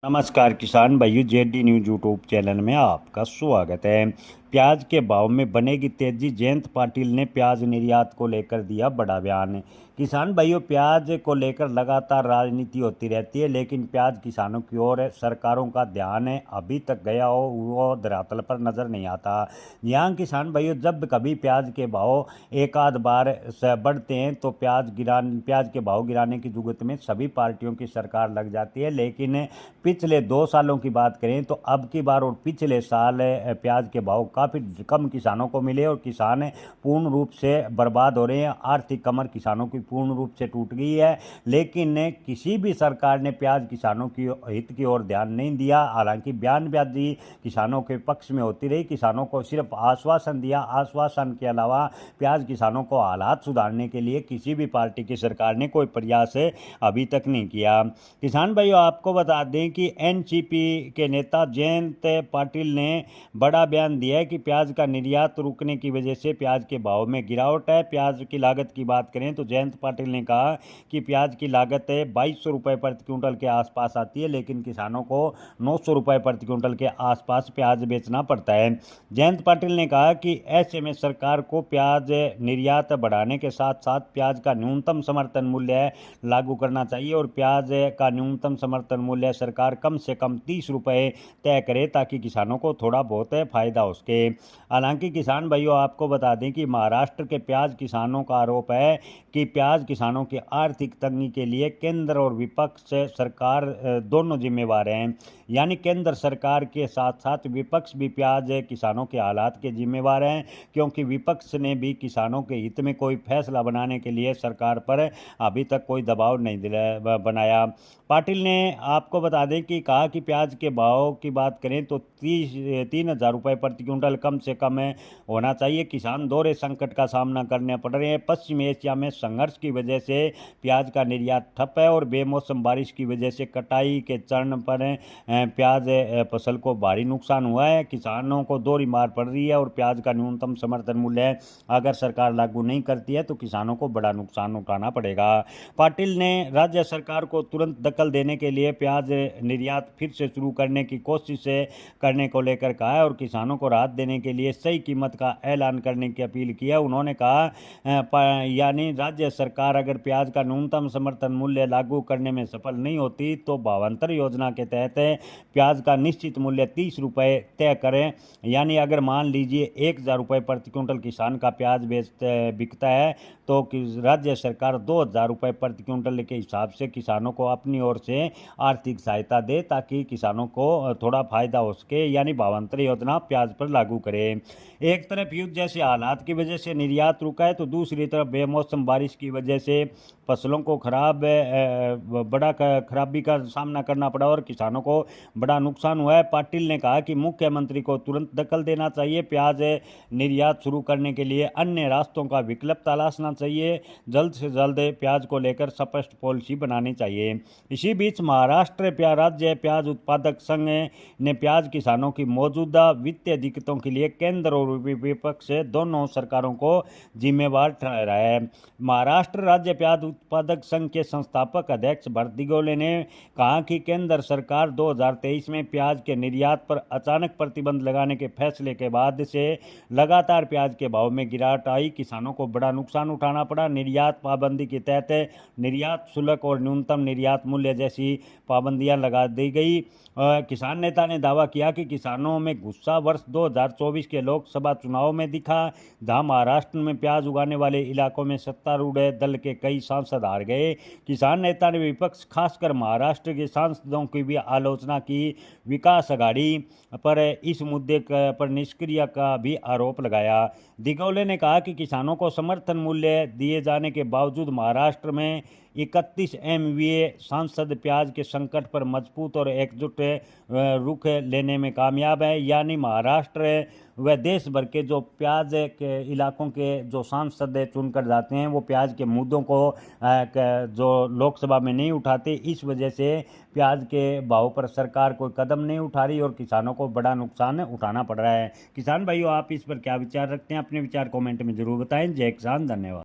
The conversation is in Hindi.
नमस्कार किसान भाइयों, जेडी न्यूज यूट्यूब चैनल में आपका स्वागत है। प्याज के भाव में बनेगी तेजी, जयंत पाटिल ने प्याज निर्यात को लेकर दिया बड़ा बयान। किसान भाइयों, प्याज को लेकर लगातार राजनीति होती रहती है, लेकिन प्याज किसानों की ओर सरकारों का ध्यान अभी तक गया हो वो धरातल पर नजर नहीं आता। यहाँ किसान भाइयों, जब कभी प्याज के भाव एक आध बार बढ़ते हैं तो प्याज के भाव गिराने की जुगत में सभी पार्टियों की सरकार लग जाती है। लेकिन पिछले 2 सालों की बात करें तो अब की बार और पिछले साल प्याज के भाव काफ़ी कम किसानों को मिले और किसान पूर्ण रूप से बर्बाद हो रहे हैं। आर्थिक कमर किसानों की पूर्ण रूप से टूट गई है, लेकिन किसी भी सरकार ने प्याज किसानों की हित की ओर ध्यान नहीं दिया। हालांकि बयानबाजी किसानों के पक्ष में होती रही, किसानों को सिर्फ आश्वासन दिया। आश्वासन के अलावा प्याज किसानों को हालात सुधारने के लिए किसी भी पार्टी की सरकार ने कोई प्रयास अभी तक नहीं किया। किसान भाइयों, आपको बता दें कि एनसीपी के नेता जयंत पाटिल ने बड़ा बयान दिया है कि प्याज का निर्यात रुकने की वजह से प्याज के भाव में गिरावट है। प्याज की लागत की बात करें तो जयंत पाटिल ने कहा कि प्याज की लागत 2200 रुपये प्रति क्विंटल के आसपास आती है, लेकिन किसानों को 900 रुपये प्रति क्विंटल के आसपास प्याज बेचना पड़ता है। जयंत पाटिल ने कहा कि ऐसे में सरकार को प्याज निर्यात बढ़ाने के साथ साथ प्याज का न्यूनतम समर्थन मूल्य लागू करना चाहिए और प्याज का न्यूनतम समर्थन मूल्य सरकार कम से कम 30 रुपये तय करे ताकि किसानों को थोड़ा बहुत फायदा हो सके। हालांकि किसान भाइयों, आपको बता दें कि महाराष्ट्र के प्याज किसानों का आरोप है कि प्याज किसानों की आर्थिक तंगी के लिए केंद्र और विपक्ष सरकार दोनों जिम्मेवार हैं। यानी केंद्र सरकार के साथ साथ विपक्ष भी प्याज किसानों के हालात के जिम्मेवार हैं, क्योंकि विपक्ष ने भी किसानों के हित में कोई फैसला बनाने के लिए सरकार पर अभी तक कोई दबाव नहीं बनाया। पाटिल ने आपको बता दें कि कहा कि प्याज के भाव की बात करें तो 3,000 रुपये प्रति क्विंटल कम से कम होना चाहिए। किसान दोहरे संकट का सामना करने पड़ रहे हैं। पश्चिमी एशिया में संघर्ष की वजह से प्याज का निर्यात ठप है और बेमौसम बारिश की वजह से कटाई के चरण पर प्याज फसल को भारी नुकसान हुआ है। किसानों को दोहरी मार पड़ रही है और प्याज का न्यूनतम समर्थन मूल्य अगर सरकार लागू नहीं करती है तो किसानों को बड़ा नुकसान उठाना पड़ेगा। पाटिल ने राज्य सरकार को तुरंत दखल देने के लिए प्याज निर्यात फिर से शुरू करने की कोशिश करने को लेकर कहा है और किसानों को राहत देने के लिए सही कीमत का ऐलान करने की अपील की है। उन्होंने कहा यानी राज्य सरकार अगर प्याज का न्यूनतम समर्थन मूल्य लागू करने में सफल नहीं होती तो भावांतर योजना के तहत प्याज का निश्चित मूल्य 30 रुपये तय करें। यानी अगर मान लीजिए 1,000 रुपये प्रति क्विंटल किसान का प्याज बिकता है तो राज्य सरकार 2,000 रुपये प्रति क्विंटल के हिसाब से किसानों को अपनी ओर से आर्थिक सहायता दे ताकि किसानों को थोड़ा फायदा हो सके। यानी भावांतर योजना प्याज पर लागू करे। एक तरफ युद्ध जैसे हालात की वजह से निर्यात रुका है तो दूसरी तरफ बेमौसम बारिश की वजह से फसलों को बड़ा खराबी का सामना करना पड़ा और किसानों को बड़ा नुकसान हुआ है। पाटिल ने कहा कि मुख्यमंत्री को तुरंत दखल देना चाहिए। प्याज निर्यात शुरू करने के लिए अन्य रास्तों का विकल्प तलाशना चाहिए। जल्द से जल्द प्याज को लेकर स्पष्ट पॉलिसी बनानी चाहिए। इसी बीच महाराष्ट्र राज्य प्याज उत्पादक संघ ने प्याज किसानों की मौजूदा वित्तीय दिक्कतों के लिए केंद्र और विपक्ष दोनों सरकारों को जिम्मेवार ठहराया है। महाराष्ट्र राज्य प्याज उत्पादक संघ के संस्थापक अध्यक्ष भरत दिगोले ने कहा कि केंद्र सरकार 2023 में प्याज के निर्यात पर अचानक प्रतिबंध लगाने के फैसले के बाद से लगातार प्याज के भाव में गिरावट आई। किसानों को बड़ा नुकसान उठाना पड़ा। निर्यात पाबंदी के तहत निर्यात शुल्क और न्यूनतम निर्यात मूल्य जैसी पाबंदियां लगा दी गई। किसान नेता ने दावा किया कि किसानों में गुस्सा वर्ष 2024 के लोकसभा चुनाव में दिखा, जहां महाराष्ट्र में प्याज उगाने वाले इलाकों में सत्तारूढ़ दल के कई सांसद हार गए। किसान नेता ने विपक्ष खासकर महाराष्ट्र के सांसदों की भी आलोचना की। विकास आघाड़ी पर इस मुद्दे पर निष्क्रिय का भी आरोप लगाया। दिगोले ने कहा कि किसानों को समर्थन मूल्य दिए जाने के बावजूद महाराष्ट्र में 31 MVA सांसद प्याज के संकट पर मजबूत और एकजुट रुख लेने में कामयाब है। यानी महाराष्ट्र व देश भर के जो प्याज के इलाकों के जो सांसद चुनकर जाते हैं वो प्याज के मुद्दों को जो लोकसभा में नहीं उठाते। इस वजह से प्याज के भाव पर सरकार कोई कदम नहीं उठा रही और किसानों को बड़ा नुकसान उठाना पड़ रहा है। किसान भाइयों, आप इस पर क्या विचार रखते हैं? अपने विचार कमेंट में जरूर बताएं। जय किसान, धन्यवाद।